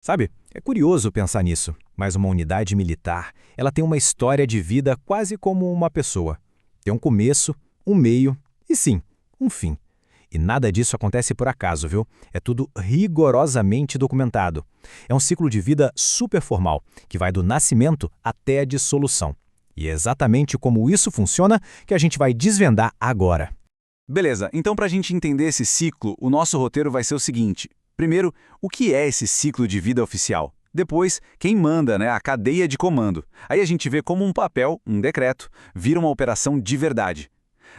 Sabe, é curioso pensar nisso, mas uma unidade militar, ela tem uma história de vida quase como uma pessoa. Tem um começo, um meio e, sim, um fim. E nada disso acontece por acaso, viu? É tudo rigorosamente documentado. É um ciclo de vida super formal, que vai do nascimento até a dissolução. E é exatamente como isso funciona que a gente vai desvendar agora. Beleza, então para a gente entender esse ciclo, o nosso roteiro vai ser o seguinte. Primeiro, o que é esse ciclo de vida oficial? Depois, quem manda, né, a cadeia de comando. Aí a gente vê como um papel, um decreto, vira uma operação de verdade.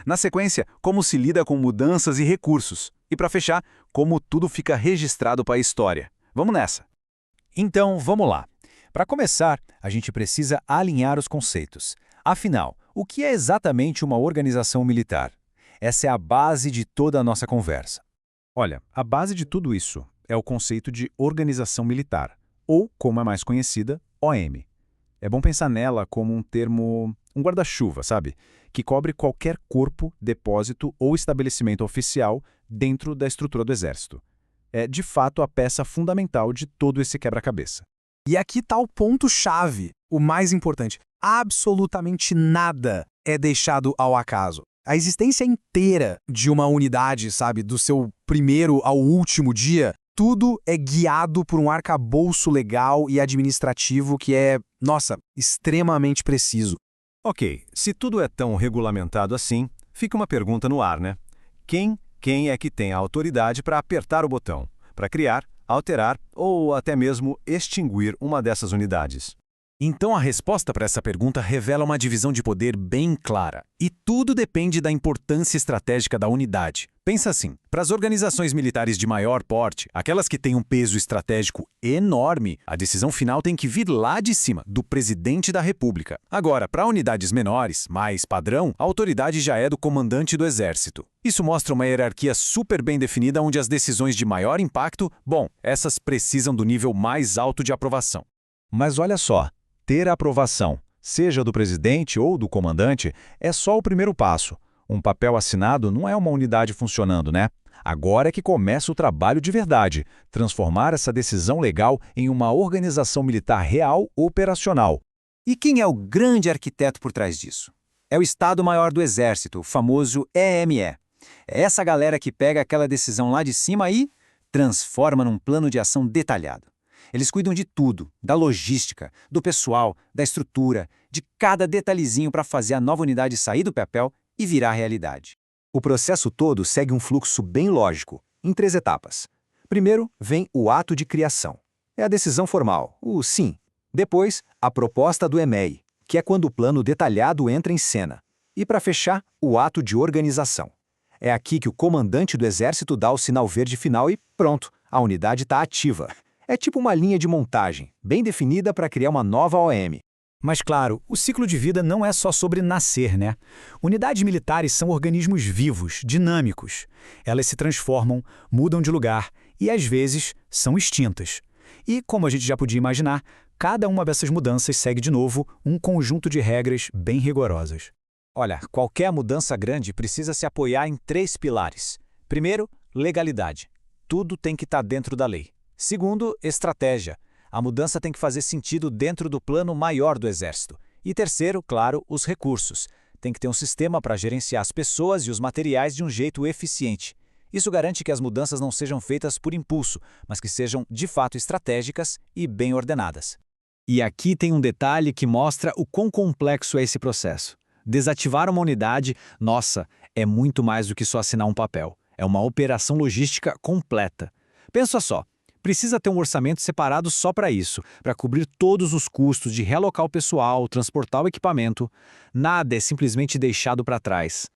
Na sequência, como se lida com mudanças e recursos. E para fechar, como tudo fica registrado para a história. Vamos nessa. Então, vamos lá. Para começar, a gente precisa alinhar os conceitos. Afinal, o que é exatamente uma organização militar? Essa é a base de toda a nossa conversa. Olha, a base de tudo isso é o conceito de organização militar, ou, como é mais conhecida, OM. É bom pensar nela como um termo, um guarda-chuva, sabe? Que cobre qualquer corpo, depósito ou estabelecimento oficial dentro da estrutura do Exército. É, de fato, a peça fundamental de todo esse quebra-cabeça. E aqui está o ponto-chave, o mais importante. Absolutamente nada é deixado ao acaso. A existência inteira de uma unidade, sabe, do seu primeiro ao último dia, tudo é guiado por um arcabouço legal e administrativo que é, nossa, extremamente preciso. Ok, se tudo é tão regulamentado assim, fica uma pergunta no ar, né? Quem é que tem a autoridade para apertar o botão, para criar, alterar ou até mesmo extinguir uma dessas unidades? Então a resposta para essa pergunta revela uma divisão de poder bem clara. E tudo depende da importância estratégica da unidade. Pensa assim, para as organizações militares de maior porte, aquelas que têm um peso estratégico enorme, a decisão final tem que vir lá de cima, do presidente da República. Agora, para unidades menores, mais padrão, a autoridade já é do comandante do Exército. Isso mostra uma hierarquia super bem definida onde as decisões de maior impacto, bom, essas precisam do nível mais alto de aprovação. Mas olha só, ter a aprovação, seja do presidente ou do comandante, é só o primeiro passo. Um papel assinado não é uma unidade funcionando, né? Agora é que começa o trabalho de verdade, transformar essa decisão legal em uma organização militar real operacional. E quem é o grande arquiteto por trás disso? É o Estado-Maior do Exército, o famoso EME. É essa galera que pega aquela decisão lá de cima e transforma num plano de ação detalhado. Eles cuidam de tudo, da logística, do pessoal, da estrutura, de cada detalhezinho para fazer a nova unidade sair do papel e virar realidade. O processo todo segue um fluxo bem lógico, em 3 etapas. Primeiro, vem o ato de criação. É a decisão formal, o sim. Depois, a proposta do EMEI, que é quando o plano detalhado entra em cena. E para fechar, o ato de organização. É aqui que o comandante do Exército dá o sinal verde final e pronto, a unidade está ativa. É tipo uma linha de montagem, bem definida para criar uma nova OM. Mas claro, o ciclo de vida não é só sobre nascer, né? Unidades militares são organismos vivos, dinâmicos. Elas se transformam, mudam de lugar e, às vezes, são extintas. E, como a gente já podia imaginar, cada uma dessas mudanças segue de novo um conjunto de regras bem rigorosas. Olha, qualquer mudança grande precisa se apoiar em 3 pilares. Primeiro, legalidade. Tudo tem que estar dentro da lei. Segundo, estratégia. A mudança tem que fazer sentido dentro do plano maior do Exército. E terceiro, claro, os recursos. Tem que ter um sistema para gerenciar as pessoas e os materiais de um jeito eficiente. Isso garante que as mudanças não sejam feitas por impulso, mas que sejam, de fato, estratégicas e bem ordenadas. E aqui tem um detalhe que mostra o quão complexo é esse processo. Desativar uma unidade, nossa, é muito mais do que só assinar um papel. É uma operação logística completa. Pensa só. Precisa ter um orçamento separado só para isso, para cobrir todos os custos de realocar o pessoal, transportar o equipamento. Nada é simplesmente deixado para trás.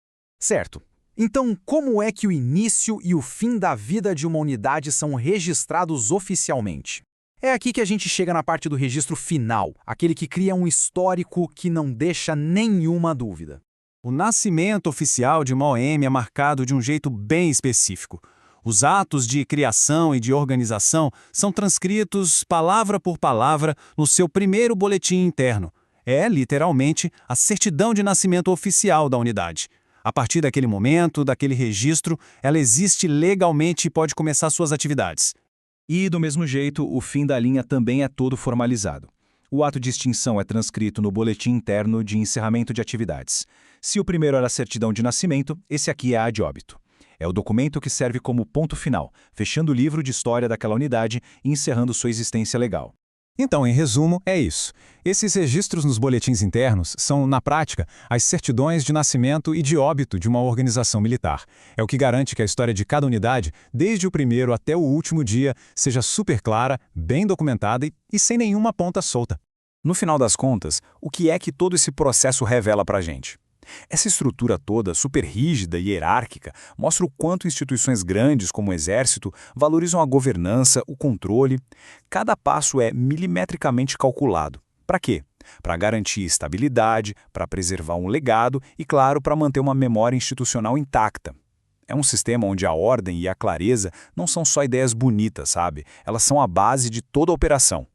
Certo. Então, como é que o início e o fim da vida de uma unidade são registrados oficialmente? É aqui que a gente chega na parte do registro final, aquele que cria um histórico que não deixa nenhuma dúvida. O nascimento oficial de uma OM é marcado de um jeito bem específico. Os atos de criação e de organização são transcritos palavra por palavra no seu primeiro boletim interno. É, literalmente, a certidão de nascimento oficial da unidade. A partir daquele momento, daquele registro, ela existe legalmente e pode começar suas atividades. E, do mesmo jeito, o fim da linha também é todo formalizado. O ato de extinção é transcrito no boletim interno de encerramento de atividades. Se o primeiro era a certidão de nascimento, esse aqui é a de óbito. É o documento que serve como ponto final, fechando o livro de história daquela unidade e encerrando sua existência legal. Então, em resumo, é isso. Esses registros nos boletins internos são, na prática, as certidões de nascimento e de óbito de uma organização militar. É o que garante que a história de cada unidade, desde o primeiro até o último dia, seja super clara, bem documentada e sem nenhuma ponta solta. No final das contas, o que é que todo esse processo revela pra gente? Essa estrutura toda, super rígida e hierárquica, mostra o quanto instituições grandes como o Exército valorizam a governança, o controle. Cada passo é milimetricamente calculado. Para quê? Para garantir estabilidade, para preservar um legado e, claro, para manter uma memória institucional intacta. É um sistema onde a ordem e a clareza não são só ideias bonitas, sabe? Elas são a base de toda a operação.